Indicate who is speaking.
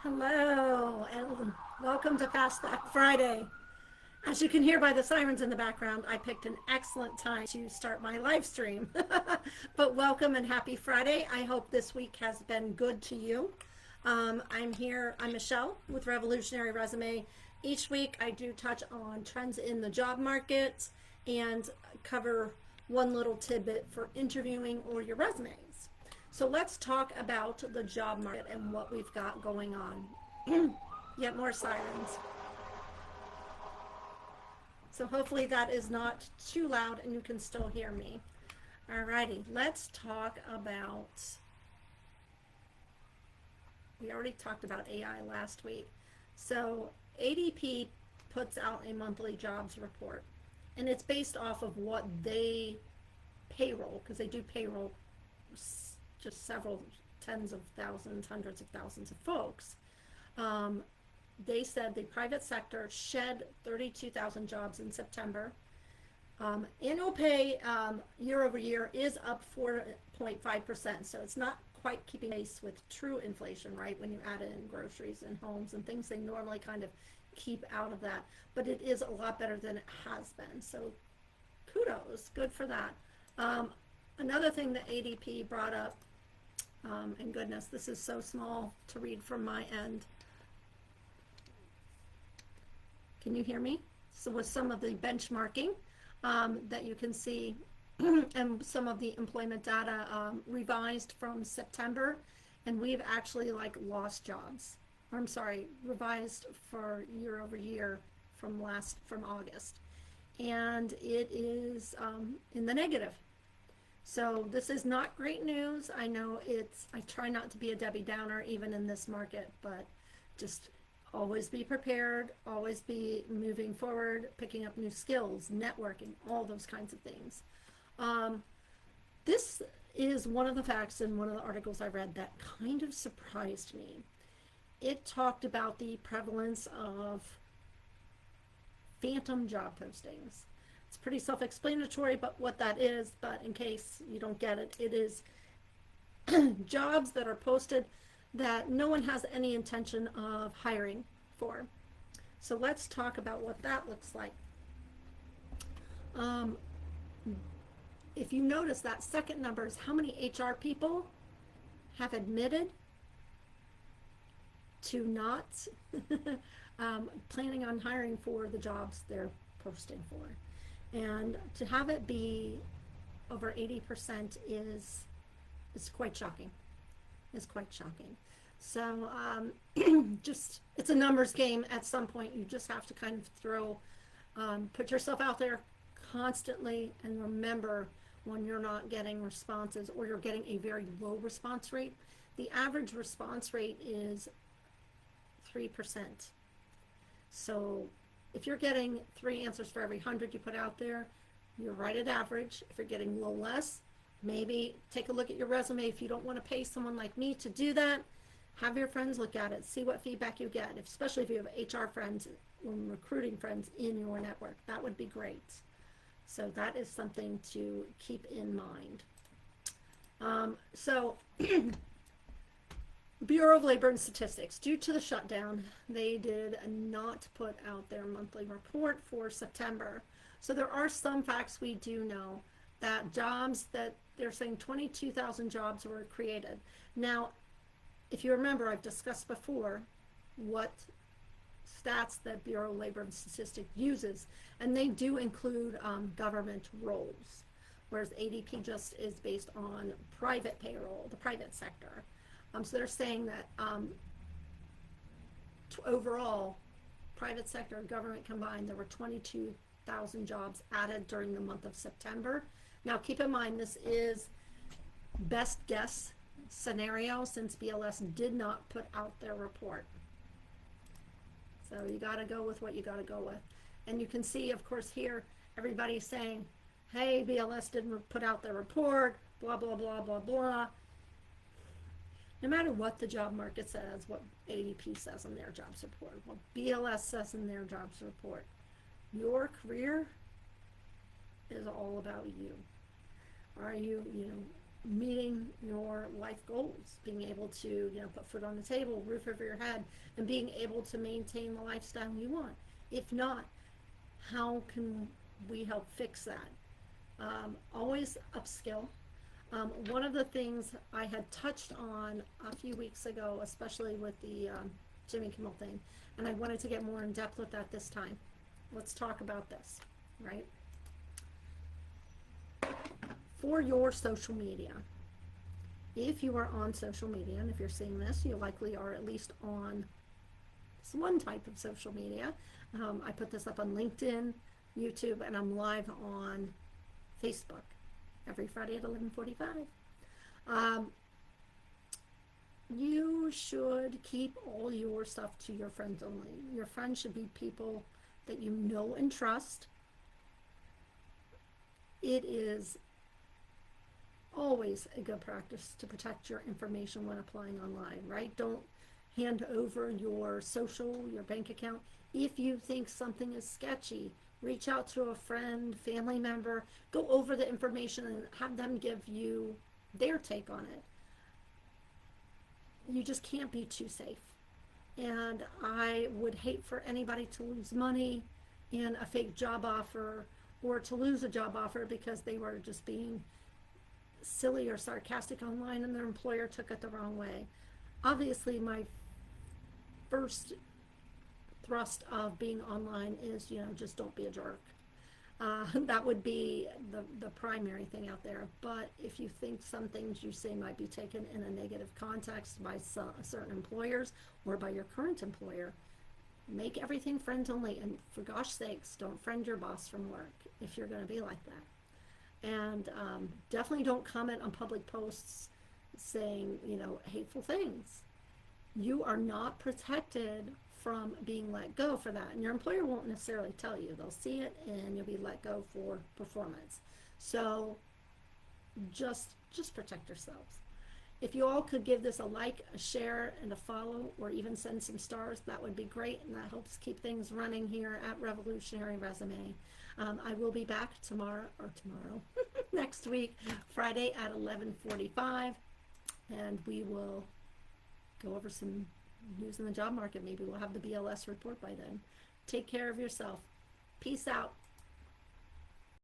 Speaker 1: Hello, and welcome to Fast Fact Friday. As you can hear by the sirens in the background, I picked an excellent time to start my live stream. But welcome and happy Friday. I hope this week has been good to you. I'm Michelle with Revolutionary Resume. Each week I do touch on trends in the job market and cover one little tidbit for interviewing or your resumes. So let's talk about the job market and what we've got going on. Yet more sirens. So hopefully that is not too loud and you can still hear me. Alrighty, let's talk about, we already talked about AI last week. So ADP puts out a monthly jobs report, and it's based off of what they payroll, because they do payroll just several tens of thousands, hundreds of thousands of folks. Um, they said the private sector shed 32,000 jobs in September. Annual pay year over year is up 4.5%, so it's not quite keeping pace with true inflation, right? When you add in groceries and homes and things they normally kind of keep out of that, but it is a lot better than it has been. So kudos, good for that. Another thing that ADP brought up, and goodness, this is so small to read from my end. Can you hear me? So with some of the benchmarking that you can see and some of the employment data revised from September, and we've actually lost jobs. I'm sorry, revised for year over year from August, and it is in the negative. So this is not great news. I know I try not to be a Debbie Downer even in this market, but just always be prepared, always be moving forward, picking up new skills, networking, all those kinds of things. This is one of the facts in one of the articles I read that kind of surprised me. It talked about the prevalence of phantom job postings. It's pretty self-explanatory, but what that is, but in case you don't get it, it is jobs that are posted that no one has any intention of hiring for. So let's talk about what that looks like. If you notice, that second number is how many HR people have admitted to not planning on hiring for the jobs they're posting for. And to have it be over 80% is quite shocking. Is quite shocking. So just, it's a numbers game. At some point you just have to kind of put yourself out there constantly, and remember, when you're not getting responses or you're getting a very low response rate, the average response rate is 3%. So if you're getting 3 answers for every 100 you put out there, you're right at average. If you're getting a little less, maybe take a look at your resume. If you don't want to pay someone like me to do that, have your friends look at it, see what feedback you get, especially if you have HR friends or recruiting friends in your network. That would be great. So that is something to keep in mind. Bureau of Labor and Statistics, due to the shutdown, they did not put out their monthly report for September. So there are some facts we do know, that jobs that they're saying 22,000 jobs were created. Now, if you remember, I've discussed before what stats that Bureau of Labor and Statistics uses, and they do include government roles, whereas ADP just is based on private payroll, the private sector. So they're saying that overall, private sector and government combined, there were 22,000 jobs added during the month of September. Now keep in mind, this is best guess scenario since BLS did not put out their report. So you got to go with what you got to go with. And you can see, of course, here, everybody's saying, hey, BLS didn't put out their report, blah, blah, blah, blah, blah. No matter what the job market says, what ADP says in their jobs report, what BLS says in their jobs report, your career is all about you. Are you, meeting your life goals, being able to, put food on the table, roof over your head, and being able to maintain the lifestyle you want. If not, how can we help fix that? Always upskill. One of the things I had touched on a few weeks ago, especially with the Jimmy Kimmel thing, and I wanted to get more in depth with that this time. Let's talk about this, right? For your social media, if you are on social media, and if you're seeing this, you likely are at least on one type of social media. I put this up on LinkedIn, YouTube, and I'm live on Facebook every Friday at 11:45. You should keep all your stuff to your friends only. Your friends should be people that you know and trust. It is always a good practice to protect your information when applying online, right? Don't hand over your social, your bank account. If you think something is sketchy, reach out to a friend, family member, go over the information and have them give you their take on it. You just can't be too safe. And I would hate for anybody to lose money in a fake job offer, or to lose a job offer because they were just being silly or sarcastic online and their employer took it the wrong way. Obviously, my first thrust of being online is, just don't be a jerk. That would be the primary thing out there. But if you think some things you say might be taken in a negative context by certain employers or by your current employer, make everything friends only. And for gosh sakes, don't friend your boss from work if you're going to be like that. And definitely don't comment on public posts saying, hateful things. You are not protected from being let go for that, and your employer won't necessarily tell you. They'll see it and you'll be let go for performance. So just protect yourselves. If you all could give this a like, a share, and a follow, or even send some stars, that would be great, and that helps keep things running here at Revolutionary Resume. I will be back tomorrow next week, Friday at 11:45, and we will go over some news in the job market. Maybe we'll have the BLS report by then. Take care of yourself. Peace out.